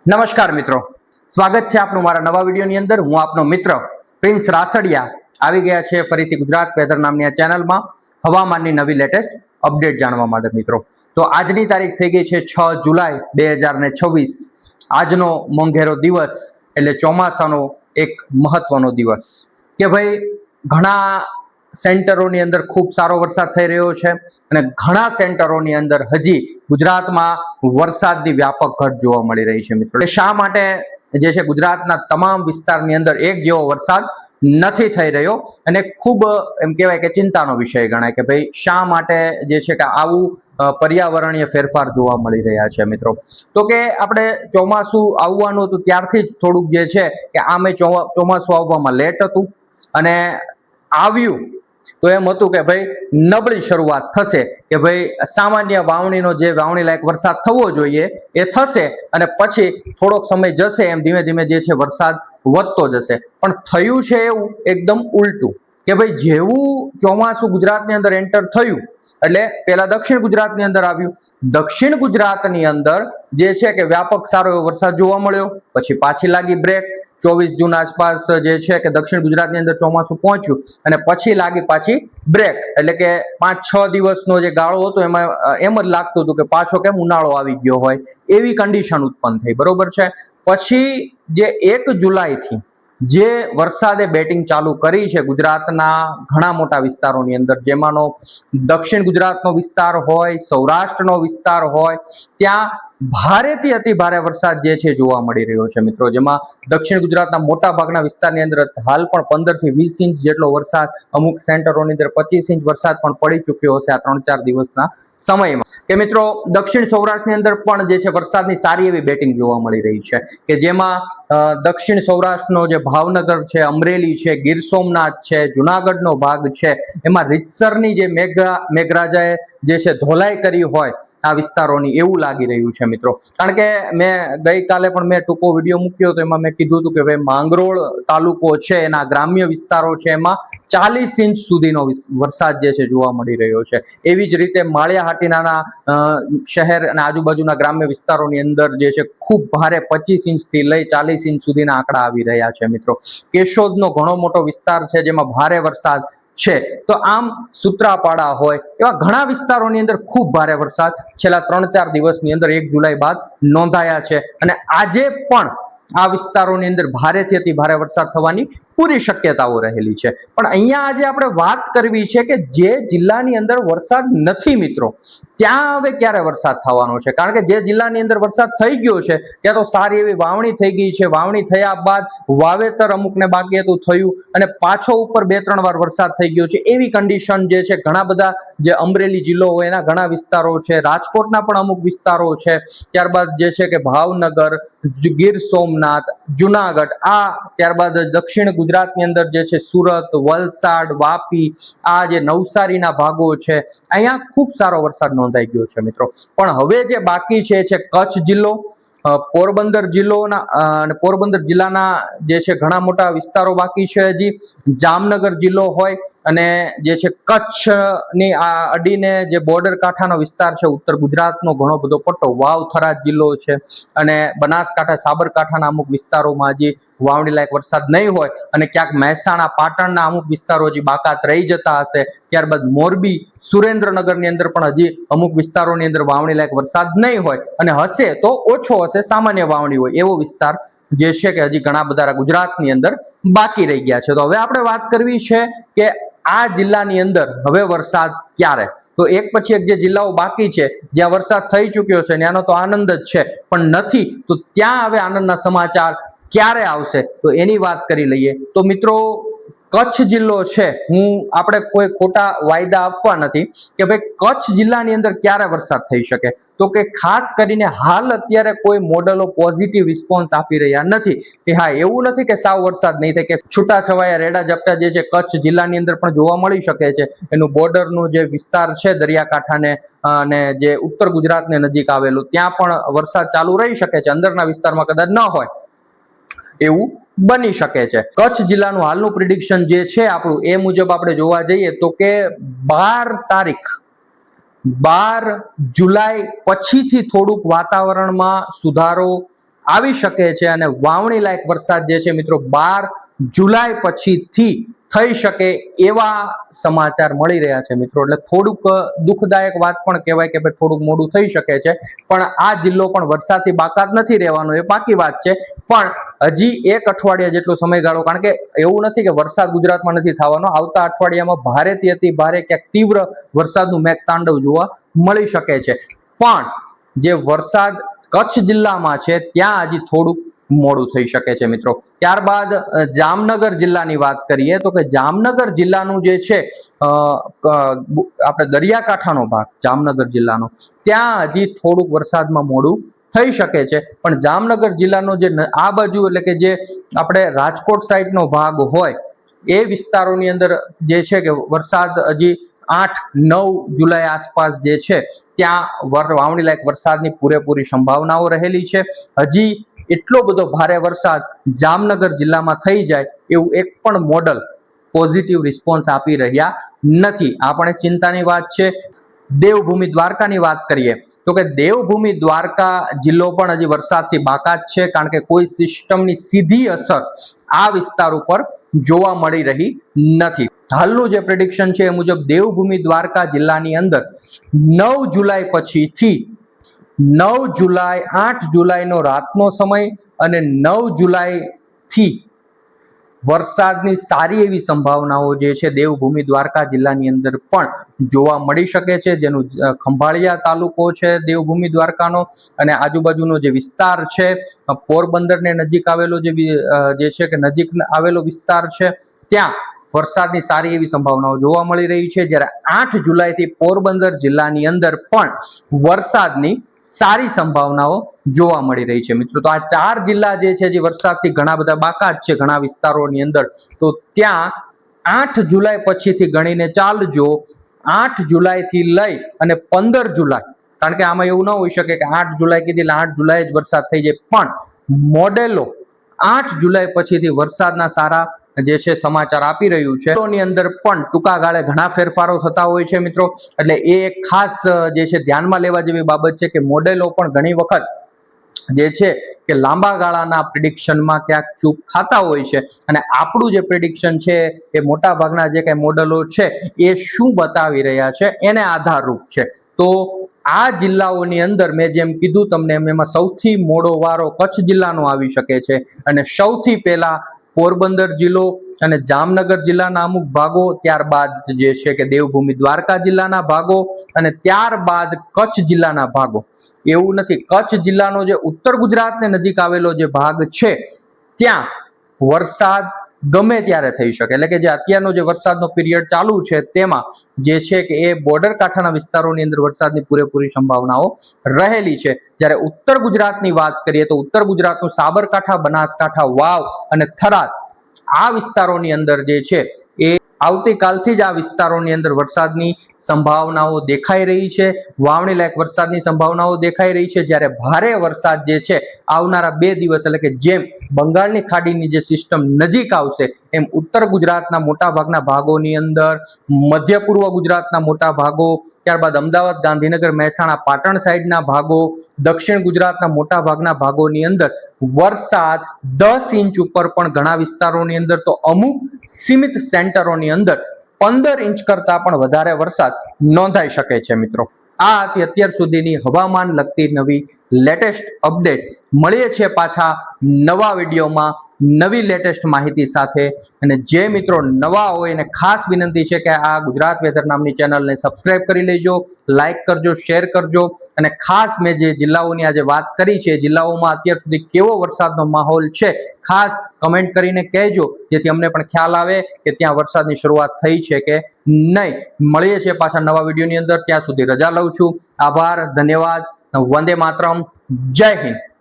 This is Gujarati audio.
નમસ્કાર મિત્રો, સ્વાગત છે આપનું મારા નવા વિડીયોની અંદર। હું આપનો મિત્ર પ્રિન્સ રાસડિયા આવી ગયા છે ફરીથી ગુજરાત વેધર નામની આ ચેનલમાં હવામાનની નવી લેટેસ્ટ અપડેટ જાણવા માટે। મિત્રો તો આજની તારીખ થઈ ગઈ છે 6 જુલાઈ 2026। આજનો મોંઘેરો દિવસ એટલે ચોમાસાનો એક મહત્વનો દિવસ કે ભાઈ ઘણા સેન્ટરોની અંદર ખૂબ સારો વરસાદ થઈ રહ્યો છે અને ઘણા સેન્ટરોની અંદર હજી ગુજરાતમાં વરસાદની વ્યાપક ઘટ જોવા મળી રહી છે। મિત્રો શા માટે જે છે ગુજરાતના તમામ વિસ્તારની અંદર એક જેવો વરસાદ નથી થઈ રહ્યો અને ખૂબ એમ કહેવાય કે ચિંતાનો વિષય ગણાય કે ભાઈ શા માટે જે છે કે આવું પર્યાવરણીય ફેરફાર જોવા મળી રહ્યા છે। મિત્રો તો કે આપણે ચોમાસું આવવાનું હતું ત્યારથી જ થોડુંક જે છે કે આમે ચોમાસું આવવામાં લેટ હતું અને આવ્યું તો એમ હતું કે ભાઈ નબળી શરૂઆત થશે કે ભાઈ સામાન્ય વાવણીનો જે વાવણી લાયક વરસાદ થવો જોઈએ એ થશે અને પછી થોડોક સમય જશે એમ ધીમે ધીમે જે છે વરસાદ વધતો જશે। પણ થયું છે એવું એકદમ ઉલટું કે ભાઈ જેવું ચોમાસું ગુજરાતની અંદર એન્ટર થયું એટલે પેલા દક્ષિણ ગુજરાતની અંદર આવ્યું, દક્ષિણ ગુજરાતની અંદર જે છે કે વ્યાપક સારો એવો વરસાદ જોવા મળ્યો, પછી પાછી લાગી બ્રેક। 24 જૂન આસપાસ જે છે કે દક્ષિણ ગુજરાતની અંદર ચોમાસું પહોંચ્યું અને પછી લાગી પાછી બ્રેક એટલે કે 5-6 દિવસનો જે ગાળો હતો એમાં એમ જ લાગતું હતું કે પાછો કેમ ઉનાળો આવી ગયો હોય એવી કન્ડિશન ઉત્પન્ન થઈ, બરોબર છે। પછી જે 1 જુલાઈથી જે વરસાદે બેટિંગ ચાલુ કરી છે ગુજરાતના ઘણા મોટા વિસ્તારોની અંદર, જેમાંનો દક્ષિણ ગુજરાતનો વિસ્તાર હોય, સૌરાષ્ટ્રનો વિસ્તાર હોય, ત્યાં ભારેથી અતિ ભારે વરસાદ જે છે જોવા મળી રહ્યો છે। મિત્રો જેમાં દક્ષિણ ગુજરાતના મોટા ભાગના વિસ્તારની અંદર હાલ પણ 15 થી 20 ઇંચ જેટલો વરસાદ, અમુક સેન્ટરોની અંદર 25 ઇંચ વરસાદ પણ પડી ચૂક્યો હશે આ 3-4 દિવસના સમયમાં કે મિત્રો દક્ષિણ સૌરાષ્ટ્રની અંદર પણ જે છે વરસાદની સારી એવી બેટિંગ જોવા મળી રહી છે કે જેમાં દક્ષિણ સૌરાષ્ટ્રનો જે ભાવનગર છે, અમરેલી છે, ગીર સોમનાથ છે, જુનાગઢનો ભાગ છે, એમાં રીતસરની જે મેઘરાજાએ જે છે ધોલાઈ કરી હોય આ વિસ્તારોની એવું લાગી રહ્યું છે। મિત્રો કારણ કે મેં ગઈકાલે પણ મેં ટૂંકો વિડીયો મૂક્યો તો એમાં મેં કીધું હતું કે ભાઈ માંગરોળ તાલુકો છે એના ગ્રામ્ય વિસ્તારો છે એમાં 40 ઇંચ સુધીનો વરસાદ જે છે જોવા મળી રહ્યો છે। એવી જ રીતે માળિયા હાટીનાના શહેર અને આજુબાજુના ગ્રામ્ય વિસ્તારોની અંદર જે છે ખૂબ ભારે 25 ઇંચથી લઈ 40 ઇંચ સુધીના આંકડા આવી રહ્યા છે। મિત્રો કેશોદનો ઘણો મોટો વિસ્તાર છે જેમાં ભારે વરસાદ છે, તો આમ સૂત્રાપાડા હોય એવા ઘણા વિસ્તારોની અંદર ખૂબ ભારે વરસાદ છેલ્લા 3-4 દિવસની અંદર 1 જુલાઈ બાદ નોંધાયા છે અને આજે પણ આ વિસ્તારોની અંદર ભારેથી અતિ ભારે વરસાદ થવાની પૂરી શક્યતાઓ રહેલી છે। પણ અહીંયા આજે આપણે વાત કરવી છે કે જે જિલ્લાની અંદર વરસાદ નથી મિત્રો ત્યાં હવે ક્યારે વરસાદ થવાનો છે, કારણ કે જે જિલ્લાની અંદર વરસાદ થઈ ગયો છે ત્યાં તો સારી એવી વાવણી થઈ ગઈ છે, વાવણી થયા બાદ વાવેતર અમુકને બાકી હતું થયું અને પાછો ઉપર 2-3 વાર વરસાદ થઈ ગયો છે એવી કન્ડિશન જે છે ઘણા બધા જે અમરેલી જિલ્લો હોય એના ઘણા વિસ્તારો છે, રાજકોટના પણ અમુક વિસ્તારો છે, ત્યારબાદ જે છે કે ભાવનગર, ગીર સોમનાથ, જુનાગઢ, આ ત્યારબાદ દક્ષિણ ગુજરાતની અંદર જે છે સુરત, વલસાડ, વાપી, આ જે નવસારીના ભાગો છે અહીંયા ખૂબ સારો વરસાદ નોંધાઈ ગયો છે। મિત્રો પણ હવે જે બાકી છે કચ્છ જિલ્લો, પોરબંદર જિલ્લાના જે છે ઘણા મોટા વિસ્તારો બાકી છે, હજી જામનગર જિલ્લો હોય અને જે છે કચ્છની આ અડીને જે બોર્ડર કાંઠાનો વિસ્તાર છે ઉત્તર ગુજરાતનો ઘણો બધો પટ્ટો, વાવ-થરાદ જિલ્લો છે અને બનાસકાંઠા સાબરકાંઠાના અમુક વિસ્તારોમાં હજી વાવણી લાયક વરસાદ નહીં હોય અને ક્યાંક મહેસાણા પાટણના અમુક વિસ્તારો હજી બાકાત રહી જતા હશે, ત્યારબાદ મોરબી સુરેન્દ્રનગરની અંદર પણ હજી અમુક વિસ્તારોની અંદર વાવણી લાયક વરસાદ નહીં હોય અને હશે તો ઓછો હશે, સામાન્ય વાવણી હોય એવો વિસ્તાર જે છે કે હજી ઘણા બધા ગુજરાતની અંદર બાકી રહી ગયા છે। તો હવે આપણે વાત કરવી છે કે આ જિલ્લાની અંદર હવે વરસાદ ક્યારે, તો એક પછી એક જે જિલ્લાઓ બાકી છે જ્યાં વરસાદ થઈ ચૂક્યો છે ત્યાંનો તો આનંદ જ છે, પણ નથી તો ત્યાં હવે આનંદના સમાચાર ક્યારે આવશે તો એની વાત કરી લઈએ। તો મિત્રો કચ્છ જિલ્લો છે, આપણે કોઈ ખોટા વાયદા આપવા નથી કે ભાઈ કચ્છ જિલ્લાની અંદર ક્યારે વરસાદ થઈ શકે, તો કે ખાસ કરીને હાલ અત્યારે કોઈ મોડલો પોઝિટિવ રિસ્પોન્સ આપી રહ્યા નથી કે હા એવું નથી કે સાવ વરસાદ નહીં થાય, કે છૂટાછવાયા રેડા ઝપટા જે છે કચ્છ જિલ્લાની અંદર પણ જોવા મળી શકે છે। એનું બોર્ડરનું જે વિસ્તાર છે દરિયાકાંઠાને અને જે ઉત્તર ગુજરાતને નજીક આવેલું ત્યાં પણ વરસાદ ચાલુ રહી શકે છે, અંદરના વિસ્તારમાં કદાચ ન હોય એવું બની શકે છે। કચ્છ જિલ્લાનું હાલનું પ્રિડિક્શન જે છે આપણું એ મુજબ આપણે જોવા જઈએ તો કે 12 જુલાઈ પછીથી થોડુંક વાતાવરણમાં સુધારો આવી શકે છે અને વાવણી લાયક વરસાદ જે છે મિત્રો 12 જુલાઈ પછીથી થઈ શકે એવા સમાચાર મળી રહ્યા છે મિત્રો. એટલે થોડુંક દુઃખદાયક વાત પણ કહેવાય કે ભાઈ થોડુંક મોડું થઈ શકે છે, પણ આ જિલ્લો પણ વરસાદથી બાકાત નથી રહેવાનો, એ પાકી વાત છે. પણ હજી એક અઠવાડિયા જેટલો સમયગાળો, કારણ કે એવું નથી કે વરસાદ ગુજરાતમાં નથી થવાનો, આવતા અઠવાડિયામાં ભારેથી અતિ ભારે ક્યાંક તીવ્ર વરસાદનું મેઘતાંડવ જોવા મળી શકે છે. પણ જે વરસાદ કચ્છ જિલ્લામાં છે ત્યાં હજી થોડુંક મોડું થઈ શકે છે મિત્રો. ત્યારબાદ જામનગર જિલ્લાની વાત કરીએ તો કે જામનગર જિલ્લાનું જે છે આપણે દરિયાકાંઠાનો ભાગ જામનગર જિલ્લાનો, ત્યાં હજી થોડુંક વરસાદમાં મોડું થઈ શકે છે. પણ જામનગર જિલ્લાનો જે આ બાજુ એટલે કે જે આપણે રાજકોટ સાઈડનો ભાગ હોય એ વિસ્તારોની અંદર જે છે કે વરસાદ હજી 8-9 જુલાઈ આસપાસ જે છે ત્યાં વાવણી લાયક વરસાદની પૂરેપૂરી સંભાવનાઓ રહેલી છે. હજી એટલો બધો ભારે વરસાદ જામનગર જિલ્લામાં થઈ જાય એવું એક પણ મોડલ પોઝિટિવ રિસ્પોન્સ આપી રહ્યા નથી. આ પણ એક ચિંતાની વાત છે. દેવભૂમિ દ્વારકાની વાત કરીએ તો કે દેવભૂમિ દ્વારકા જિલ્લો પણ હજી વરસાદથી બાકાત છે, કારણ કે કોઈ સિસ્ટમની સીધી અસર આ વિસ્તાર ઉપર જોવા મળી રહી નથી. હાલનું જે પ્રેડિક્શન છે એ મુજબ દેવભૂમિ દ્વારકા જિલ્લાની અંદર 9 જુલાઈ પછીથી 9 જુલાઈ 8 જુલાઈનો રાતનો સમય અને 9 જુલાઈ થી વરસાદની સારી એવી સંભાવનાઓ જે છે દેવભૂમિ દ્વારકા જિલ્લાની અંદર પણ જોવા મળી શકે છે. જેનું ખંભાળિયા તાલુકો છે દેવભૂમિ દ્વારકાનો અને આજુબાજુનો જે વિસ્તાર છે પોરબંદરને નજીક આવેલો જે છે કે નજીક આવેલો વિસ્તાર છે ત્યાં વરસાદની સારી એવી સંભાવનાઓ જોવા મળી રહી છે. જ્યારે 8 જુલાઈથી પોરબંદર જિલ્લાની અંદર પણ વરસાદની સારી સંભાવનાઓ જોવા મળી રહી છે મિત્રો. તો આ 4 જિલ્લા જે છે જે વરસાદથી ઘણા બધા બાકાત છે ઘણા વિસ્તારોની અંદર, તો ત્યાં 8 જુલાઈ પછીથી ગણીને ચાલજો. 8 જુલાઈથી લઈ અને 15 જુલાઈ, કારણ કે આમાં એવું ન હોઈ શકે કે 8 જુલાઈ કીધી એટલે 8 જુલાઈ જ વરસાદ થઈ જાય, પણ મોડેલો 8 જુલાઈ પછીથી વરસાદના સારા જે છે સમાચાર આપી રહ્યું છે. ની અંદર પણ ટૂંકા ગાળે ઘણા ફેરફારો થતા હોય છે મિત્રો. એટલે એ ખાસ જે છે ધ્યાનમાં લેવા જેવી બાબત છે કે મોડેલો પણ ઘણી વખત જે છે કે લાંબા ગાળાના પ્રિડિક્શનમાં ક્યાંક ચૂક ખાતા હોય છે, અને આપણું જે પ્રિડિક્શન છે એ મોટા ભાગના જે કઈ મોડેલો છે એ શું બતાવી રહ્યા છે એને આધારરૂપ છે. તો આ જિલ્લાઓની અંદર મેં જેમ કીધું તમને એમાં સૌથી મોડો વારો કચ્છ જિલ્લાનો આવી શકે છે, અને સૌથી પહેલા પોરબંદર જિલ્લો અને જામનગર જિલ્લાના અમુક ભાગો, ત્યારબાદ જે છે કે દેવભૂમિ દ્વારકા જિલ્લાના ભાગો અને ત્યારબાદ કચ્છ જિલ્લાના ભાગો. એવું નથી, કચ્છ જિલ્લાનો જે ઉત્તર ગુજરાતને નજીક આવેલો જે ભાગ છે ત્યાં વરસાદ ગમે ત્યારે થઈ શકે. એટલે કે જે અત્યારનો જે વરસાદનો પીરિયડ ચાલુ છે તેમાં જે છે કે એ બોર્ડર કાંઠાના વિસ્તારોની અંદર વરસાદની પૂરેપૂરી સંભાવનાઓ રહેલી છે. જ્યારે ઉત્તર ગુજરાતની વાત કરીએ તો ઉત્તર ગુજરાતનું સાબરકાંઠા, બનાસકાંઠા, વાવ અને થરાદ આ વિસ્તારોની અંદર જે છે એ આવતીકાલથી જ આ વિસ્તારોની અંદર વરસાદની સંભાવનાઓ દેખાઈ રહી છે. વાવણી લાયક વરસાદની સંભાવનાઓ દેખાઈ રહી છે. જ્યારે ભારે વરસાદ જે છે આવનારા 2 દિવસ એટલે કે જેમ બંગાળની ખાડીની જે સિસ્ટમ નજીક આવશે એમ ઉત્તર ગુજરાતના મોટા ભાગના ભાગોની અંદર, મધ્ય પૂર્વ ગુજરાતના મોટા ભાગો, ત્યારબાદ અમદાવાદ, ગાંધીનગર, મહેસાણા, પાટણ સાઈડના ભાગો, દક્ષિણ ગુજરાતના મોટા ભાગના ભાગોની અંદર વરસાદ 10 ઇંચ ઉપર પણ ઘણા વિસ્તારોની અંદર, તો અમુક સીમિત સેન્ટરોની અંદર 15 ઇંચ કરતા પણ વધારે વરસાદ નોંધાઈ શકે છે મિત્રો. આ હતી અત્યાર સુધીની હવામાન લગતી નવી લેટેસ્ટ અપડેટ. મળીએ છીએ પાછા નવા વિડીયોમાં નવી લેટેસ્ટ માહિતી સાથે. અને જે મિત્રો નવા હોય એને ખાસ વિનંતી છે કે આ ગુજરાત વેધર નામની ચેનલને સબસ્ક્રાઇબ કરી લેજો, લાઈક કરજો, શેર કરજો, અને ખાસ મેં જે જિલ્લાઓની આજે વાત કરી છે જિલ્લાઓમાં અત્યાર સુધી કેવો વરસાદનો માહોલ છે ખાસ કમેન્ટ કરીને કહેજો, જેથી અમને પણ ખ્યાલ આવે કે ત્યાં વરસાદની શરૂઆત થઈ છે કે નહીં. મળીએ છીએ પાછા નવા વિડીયોની અંદર. ત્યાં સુધી રજા લઉં છું. આભાર, ધન્યવાદ, વંદે માતરમ, જય હિન્દ.